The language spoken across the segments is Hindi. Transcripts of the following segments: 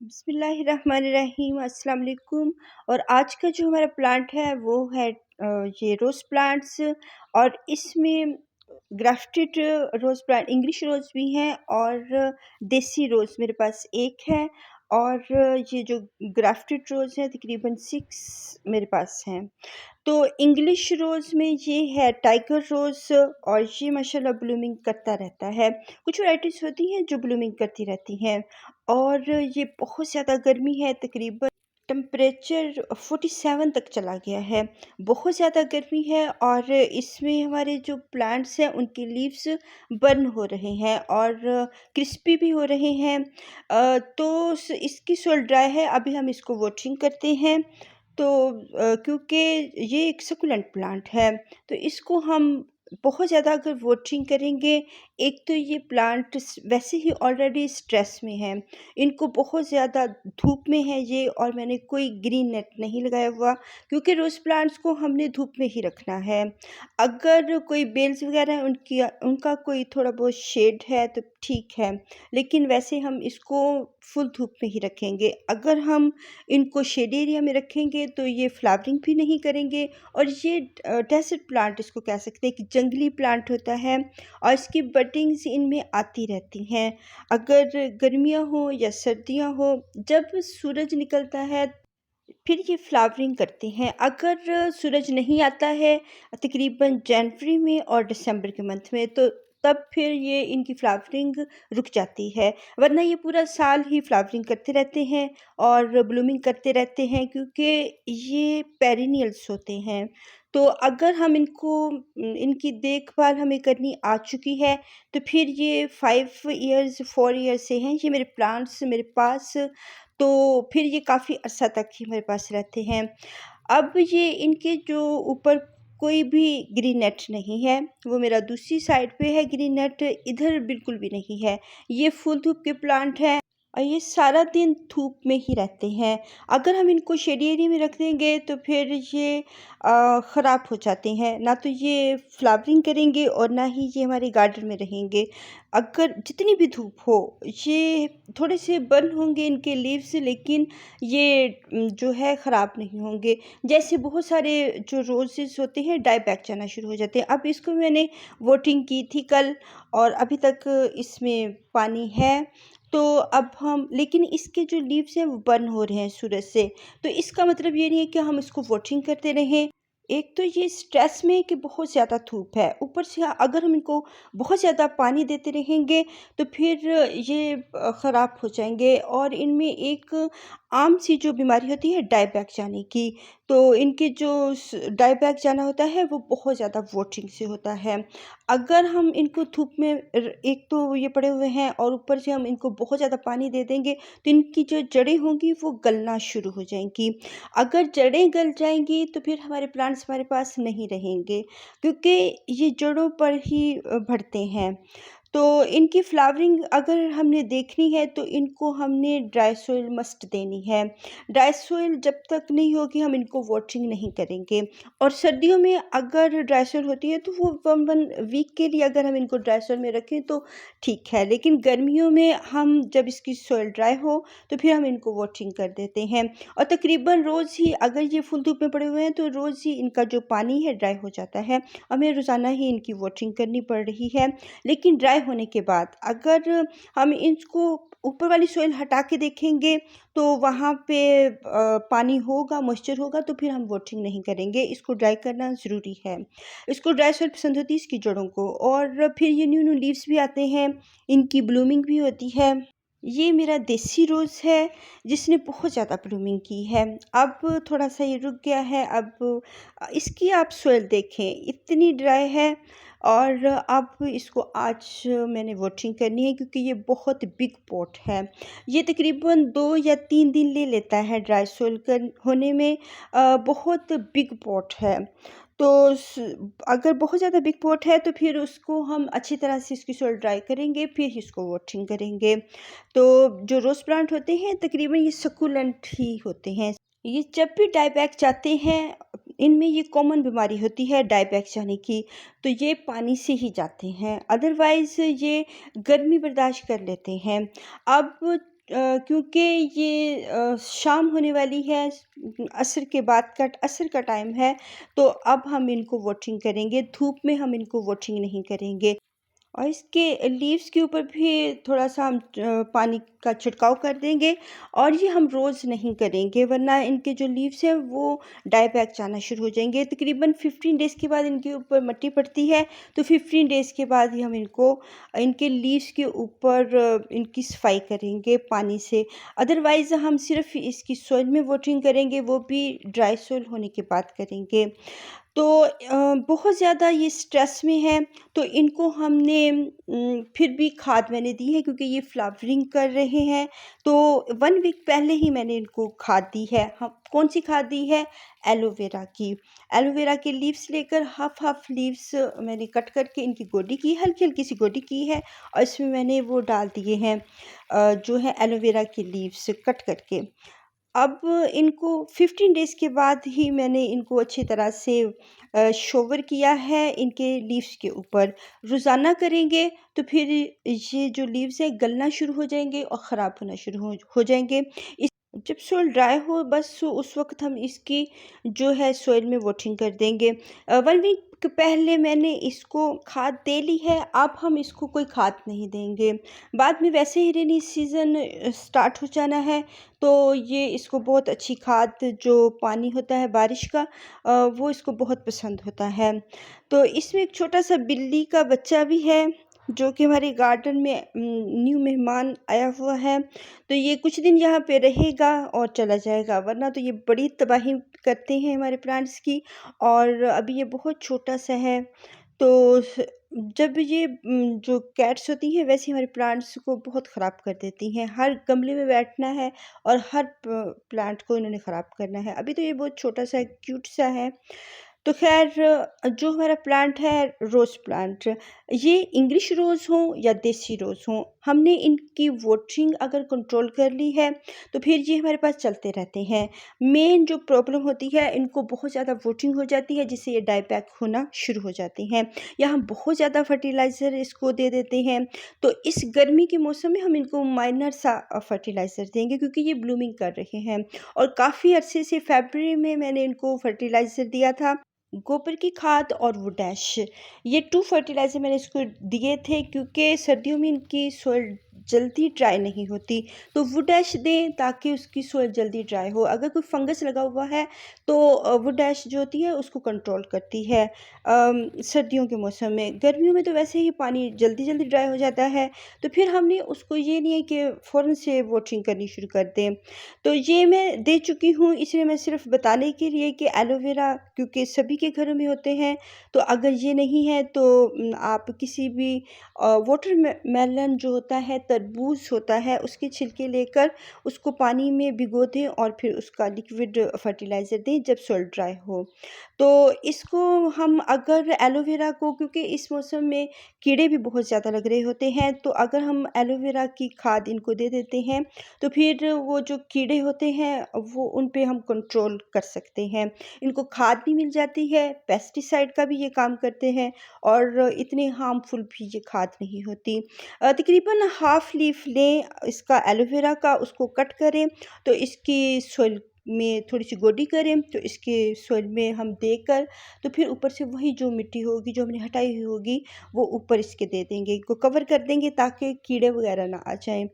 बिस्मिल्लाहिर्रहमानिर्रहीम अस्सलाम वालेकुम। और आज का जो हमारा प्लांट है वो है ये रोज़ प्लांट्स। और इसमें ग्राफ्टेड रोज़ प्लांट इंग्लिश रोज़ भी हैं और देसी रोज़ मेरे पास एक है। और ये जो ग्राफ्टेड रोज़ है तकरीबन 6 मेरे पास हैं। तो इंग्लिश रोज़ में ये है टाइगर रोज़ और ये माशाल्लाह ब्लूमिंग करता रहता है। कुछ वैराइटीज़ होती हैं जो ब्लूमिंग करती रहती हैं। और ये बहुत ज़्यादा गर्मी है, तकरीबन टेम्परेचर 47 तक चला गया है। बहुत ज़्यादा गर्मी है और इसमें हमारे जो प्लांट्स हैं उनके लीव्स बर्न हो रहे हैं और क्रिस्पी भी हो रहे हैं। तो इसकी सोल ड्राई है, अभी हम इसको वाटरिंग करते हैं। तो क्योंकि ये एक सकुलेंट प्लांट है तो इसको हम बहुत ज़्यादा अगर वाटरिंग करेंगे, एक तो ये प्लांट वैसे ही ऑलरेडी स्ट्रेस में है, इनको बहुत ज़्यादा धूप में है ये। और मैंने कोई ग्रीन नेट नहीं लगाया हुआ क्योंकि रोज़ प्लांट्स को हमने धूप में ही रखना है। अगर कोई बेल्स वगैरह हैं उनकी उनका कोई थोड़ा बहुत शेड है तो ठीक है, लेकिन वैसे हम इसको फुल धूप में ही रखेंगे। अगर हम इनको शेड एरिया में रखेंगे तो ये फ्लावरिंग भी नहीं करेंगे। और ये डेजर्ट प्लांट इसको कह सकते हैं कि जंगली प्लांट होता है और इसकी बटिंग्स इनमें आती रहती हैं। अगर गर्मियाँ हो या सर्दियाँ हो, जब सूरज निकलता है फिर ये फ्लावरिंग करते हैं। अगर सूरज नहीं आता है तकरीबन जनवरी में और दिसंबर के मंथ में, तो तब फिर ये इनकी फ्लावरिंग रुक जाती है, वरना ये पूरा साल ही फ्लावरिंग करते रहते हैं और ब्लूमिंग करते रहते हैं क्योंकि ये पेरिनियल्स होते हैं। तो अगर हम इनकी देखभाल हमें करनी आ चुकी है तो फिर ये 4 ईयर्स से हैं ये मेरे प्लांट्स मेरे पास। तो फिर ये काफ़ी अर्सा तक ही मेरे पास रहते हैं। अब ये इनके जो ऊपर कोई भी ग्रीन नेट नहीं है, वो मेरा दूसरी साइड पे है ग्रीन नेट, इधर बिल्कुल भी नहीं है। ये फुल धूप के प्लांट हैं और ये सारा दिन धूप में ही रहते हैं। अगर हम इनको शेड एरिया में रख देंगे तो फिर ये ख़राब हो जाते हैं, ना तो ये फ्लावरिंग करेंगे और ना ही ये हमारे गार्डन में रहेंगे। अगर जितनी भी धूप हो, ये थोड़े से बर्न होंगे इनके लीव्स, लेकिन ये जो है ख़राब नहीं होंगे। जैसे बहुत सारे जो रोज़ेज़ होते हैं डाई बैक जाना शुरू हो जाते हैं। अब इसको मैंने वोटिंग की थी कल और अभी तक इसमें पानी है। तो अब हम लेकिन इसके जो लीव्स हैं वो बर्न हो रहे हैं सूरज से। तो इसका मतलब ये नहीं है कि हम इसको वॉचिंग करते रहें। एक तो ये स्ट्रेस में है कि बहुत ज़्यादा धूप है, ऊपर से अगर हम इनको बहुत ज़्यादा पानी देते रहेंगे तो फिर ये ख़राब हो जाएँगे। और इनमें एक आम सी जो बीमारी होती है डाई बैक जाने की, तो इनके जो डाई बैक जाना होता है वो बहुत ज़्यादा वॉचिंग से होता है। अगर हम इनको धूप में एक तो ये पड़े हुए हैं और ऊपर से हम इनको बहुत ज़्यादा पानी दे देंगे तो इनकी जो जड़ें होंगी वो गलना शुरू हो जाएंगी। अगर जड़ें गल जाएंगी तो फिर हमारे प्लांट्स हमारे पास नहीं रहेंगे क्योंकि ये जड़ों पर ही बढ़ते हैं। तो इनकी फ्लावरिंग अगर हमने देखनी है तो इनको हमने ड्राई सोइल मस्ट देनी है। ड्राई सोइल जब तक नहीं होगी हम इनको वाटरिंग नहीं करेंगे। और सर्दियों में अगर ड्राई सोइल होती है तो वो 1 वीक के लिए अगर हम इनको ड्राई सोइल में रखें तो ठीक है, लेकिन गर्मियों में हम जब इसकी सोइल ड्राई हो तो फिर हम इनको वाटरिंग कर देते हैं। और तकरीबन रोज़ ही अगर ये फुल धूप में पड़े हुए हैं तो रोज़ ही इनका जो पानी है ड्राई हो जाता है। हमें रोज़ाना ही इनकी वाटरिंग करनी पड़ रही है। लेकिन ड्राई होने के बाद अगर हम इसको ऊपर वाली सोइल हटा के देखेंगे तो वहाँ पे पानी होगा, मॉइस्चर होगा, तो फिर हम वाटरिंग नहीं करेंगे। इसको ड्राई करना ज़रूरी है। इसको ड्राई सोइल पसंद होती है इसकी जड़ों को। और फिर ये न्यू न्यू लीव्स भी आते हैं, इनकी ब्लूमिंग भी होती है। ये मेरा देसी रोज़ है जिसने बहुत ज़्यादा ब्लूमिंग की है। अब थोड़ा सा ये रुक गया है। अब इसकी आप सोइल देखें इतनी ड्राई है। और अब इसको आज मैंने वाटरिंग करनी है क्योंकि ये बहुत बिग पॉट है। ये तकरीबन 2 या 3 दिन ले लेता है ड्राई सोइल कर होने में। बहुत बिग पॉट है। तो अगर बहुत ज़्यादा बिग पॉट है तो फिर उसको हम अच्छी तरह से इसकी सोइल ड्राई करेंगे, फिर इसको वाटरिंग करेंगे। तो जो रोज़ प्लांट होते हैं तकरीबन ये सकुलेंट ही होते हैं। ये जब भी डाई बैक जाते हैं, इनमें ये कॉमन बीमारी होती है डाई बैक जाने की, तो ये पानी से ही जाते हैं। अदरवाइज़ ये गर्मी बर्दाश्त कर लेते हैं। अब क्योंकि ये शाम होने वाली है, असर के बाद का असर का टाइम है, तो अब हम इनको वाटरिंग करेंगे, धूप में हम इनको वाटरिंग नहीं करेंगे। और इसके लीव्स के ऊपर भी थोड़ा-सा हम पानी का छिड़काव कर देंगे, और ये हम रोज़ नहीं करेंगे, वरना इनके जो लीव्स हैं वो डाई बैक जाना शुरू हो जाएँगे। तकरीबन 15 डेज़ के बाद इनके ऊपर मिट्टी पड़ती है, तो 15 डेज़ के बाद ही हम इनको इनके लीव्स के ऊपर इनकी सफाई करेंगे पानी से। अदरवाइज़ हम सिर्फ़ इसकी सॉइल में वाटरिंग करेंगे, वो भी ड्राई सॉइल होने के बाद करेंगे। तो बहुत ज़्यादा ये स्ट्रेस में है, तो इनको हमने फिर भी खाद मैंने दी है, क्योंकि ये फ्लावरिंग कर रहे हैं, तो 1 वीक पहले ही मैंने इनको खाद दी है। कौन-सी खाद दी है? एलोवेरा की। एलोवेरा के लीव्स लेकर हाफ़-हाफ़ लीव्स मैंने कट करके इनकी गोडी की, हल्की-हल्की सी गोडी की है, और इसमें मैंने वो डाल दिए हैं जो है एलोवेरा के लीव्स कट करके। अब इनको 15 डेज़ के बाद ही मैंने इनको अच्छी तरह से शोवर किया है इनके लीव्स के ऊपर। रोज़ाना करेंगे तो फिर ये जो लीव्स हैं गलना शुरू हो जाएँगे और ख़राब होना शुरू हो जाएँगे। इस जब सोइल ड्राई हो, बस उस वक़्त हम इसकी जो है सोइल में वाटरिंग कर देंगे। 1 वीक पहले मैंने इसको खाद दे ली है, अब हम इसको कोई खाद नहीं देंगे। बाद में वैसे ही रेनी सीज़न स्टार्ट हो जाना है, तो ये इसको बहुत अच्छी खाद, जो पानी होता है बारिश का, वो इसको बहुत पसंद होता है। तो इसमें एक छोटा-सा बिल्ली का बच्चा भी है, जो कि हमारे गार्डन में न्यू मेहमान आया हुआ है। तो ये कुछ दिन यहाँ पे रहेगा और चला जाएगा, वरना तो ये बड़ी तबाही करते हैं हमारे प्लांट्स की, और अभी ये बहुत छोटा-सा है। तो स जब ये जो कैट्स होती हैं, वैसे हमारे प्लांट्स को बहुत ख़राब कर देती हैं। हर गमले में बैठना है और हर प्लांट को इन्होंने ख़राब करना है। अभी तो ये बहुत छोटा-सा क्यूट सा है। तो ख़ैर, जो हमारा प्लांट है रोज़ प्लांट, ये इंग्लिश रोज़ हो या देसी रोज़ हो, हमने इनकी वाटरिंग अगर कंट्रोल कर ली है, तो फिर ये हमारे पास चलते रहते हैं। मेन जो प्रॉब्लम होती है, इनको बहुत ज़्यादा वाटरिंग हो जाती है, जिससे ये डाई बैक होना शुरू हो जाती हैं, या हम बहुत ज़्यादा फर्टिलाइज़र इसको दे देते हैं। तो इस गर्मी के मौसम में हम इनको माइनर सा फर्टिलाइज़र देंगे, क्योंकि ये ब्लूमिंग कर रहे हैं, और काफ़ी अरसे से फ़रवरी में मैंने इनको फर्टिलाइज़र दिया था, गोबर की खाद और वुडैश। ये 2 फर्टिलाइज़र मैंने इसको दिए थे, क्योंकि सर्दियों में इनकी सॉइल जल्दी ड्राई नहीं होती, तो वुडैश दें ताकि उसकी सॉइल जल्दी ड्राई हो। अगर कोई फंगस लगा हुआ है, तो वुडैश जो होती है उसको कंट्रोल करती है सर्दियों के मौसम में। गर्मियों में तो वैसे ही पानी जल्दी-जल्दी ड्राई हो जाता है, तो फिर हमने उसको ये नहीं है कि फ़ौरन से वाटरिंग करनी शुरू कर दें। तो ये मैं दे चुकी हूँ, इसलिए मैं सिर्फ़ बताने के लिए कि एलोवेरा क्योंकि सभी के घरों में होते हैं, तो अगर ये नहीं है तो आप किसी भी वाटरमेलन जो होता है, तरबूज होता है, उसके छिलके लेकर उसको पानी में भिगो दें और फिर उसका लिक्विड फर्टिलाइज़र दें जब सॉइल ड्राई हो। तो इसको हम अगर एलोवेरा को, क्योंकि इस मौसम में कीड़े भी बहुत ज़्यादा लग रहे होते हैं, तो अगर हम एलोवेरा की खाद इनको दे देते हैं, तो फिर वो जो कीड़े होते हैं, वो उन पे हम कंट्रोल कर सकते हैं। इनको खाद भी मिल जाती है, पेस्टिसाइड का भी ये काम करते हैं, और इतने हार्मफुल भी ये खाद नहीं होती। तकरीबन हाफ़ लीफ लें इसका एलोवेरा का, उसको कट करें, तो इसकी सॉइल में थोड़ी-सी गोडी करें, तो इसके सॉइल में हम देकर, तो फिर ऊपर से वही जो मिट्टी होगी, जो हमने हटाई हुई होगी, वो ऊपर इसके दे देंगे, इसको कवर कर देंगे ताकि कीड़े वगैरह ना आ जाएँ।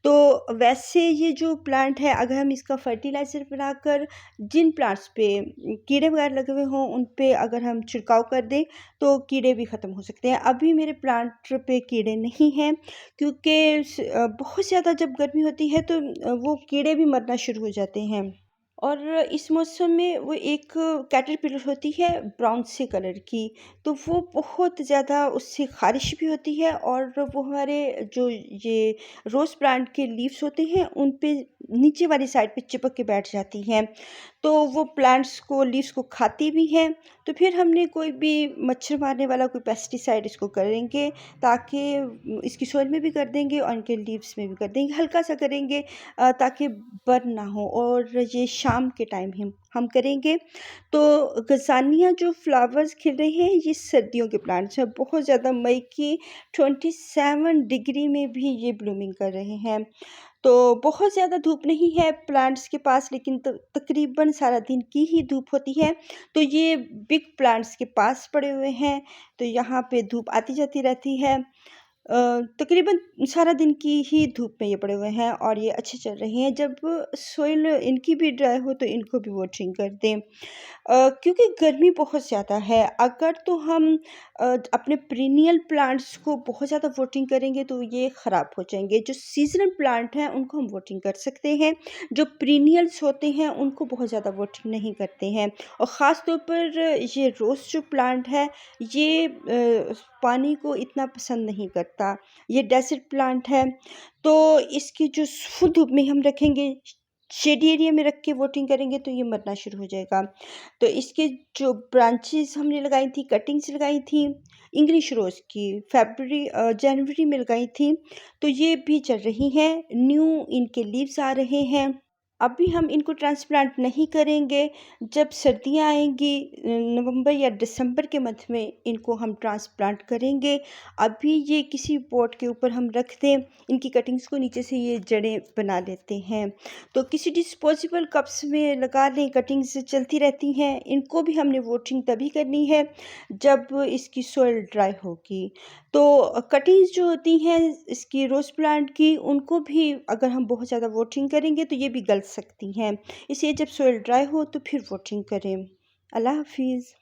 तो वैसे ये जो प्लांट है, अगर हम इसका फर्टिलाइज़र बनाकर जिन प्लांट्स पे कीड़े वगैरह लगे हुए हों, उन पे अगर हम छिड़काव कर दें, तो कीड़े भी ख़त्म हो सकते हैं। अभी मेरे प्लांट पे कीड़े नहीं हैं, क्योंकि बहुत ज़्यादा जब गर्मी होती है, तो वो कीड़े भी मरना शुरू हो जाते हैं। और इस मौसम में वो एक कैटरपिलर होती है ब्राउन से कलर की, तो वो बहुत ज़्यादा, उससे ख़ारिश भी होती है, और वो हमारे जो ये रोज़ प्लांट के लीव्स होते हैं, उन पे नीचे वाली साइड पे चिपक के बैठ जाती हैं। तो वो प्लांट्स को, लीव्स को खाती भी हैं। तो फिर हमने कोई भी मच्छर मारने वाला कोई पेस्टिसाइड इसको करेंगे, ताकि इसकी सॉइल में भी कर देंगे और इनके लीव्स में भी कर देंगे, हल्का सा करेंगे ताकि बर्न ना हो, और ये शाम के टाइम हम करेंगे। तो गज़ानिया जो फ्लावर्स खिल रहे हैं ये सर्दियों के प्लांट्स हैं, बहुत ज़्यादा मई की 27 डिग्री में भी ये ब्लूमिंग कर रहे हैं। तो बहुत ज़्यादा धूप नहीं है प्लांट्स के पास, लेकिन तकरीबन सारा दिन की ही धूप होती है। तो ये बिग प्लांट्स के पास पड़े हुए हैं, तो यहाँ पे धूप आती जाती रहती है। तकरीबन सारा दिन की ही धूप में ये पड़े हुए हैं और ये अच्छे चल रहे हैं। जब सोइल इनकी भी ड्राई हो तो इनको भी वाटरिंग कर दें। क्योंकि गर्मी बहुत ज़्यादा है, अगर तो हम अपने पेरिनियल प्लांट्स को बहुत ज़्यादा वाटरिंग करेंगे तो ये ख़राब हो जाएँगे। जो सीज़नल प्लांट हैं उनको हम वाटरिंग कर सकते हैं, जो पेरिनियल्स होते हैं उनको बहुत ज़्यादा वाटरिंग नहीं करते हैं। और ख़ास तौर पर ये रोज़ जो प्लांट है ये पानी को इतना पसंद नहीं करता। ये डेज़र्ट प्लांट है, तो इसकी जो फुल धूप में हम रखेंगे, शेडी एरिया में रख के वाटरिंग करेंगे तो ये मरना शुरू हो जाएगा। तो इसके जो ब्रांचेस हमने लगाई थी, कटिंग्स लगाई थी इंग्लिश रोज़ की, जनवरी में लगाई थी, तो ये भी चल रही हैं। न्यू इनके लीव्स आ रहे हैं। अभी हम इनको ट्रांसप्लांट नहीं करेंगे, जब सर्दियाँ आएँगी नवंबर या दिसंबर के मध्य में इनको हम ट्रांसप्लांट करेंगे। अभी ये किसी पॉट के ऊपर हम रख दें, इनकी कटिंग्स को नीचे से ये जड़ें बना लेते हैं। तो किसी डिस्पोजेबल कप्स में लगा लें, कटिंग्स चलती रहती हैं। इनको भी हमने वाटरिंग तभी करनी है जब इसकी सॉइल ड्राई होगी। तो कटिंग्स जो होती हैं इसकी रोज़ प्लांट की, उनको भी अगर हम बहुत ज़्यादा वाटरिंग करेंगे तो ये भी गल सकती हैं। इसलिए जब सॉइल ड्राई हो तो फिर वाटरिंग करें। अल्लाह हाफ़िज़।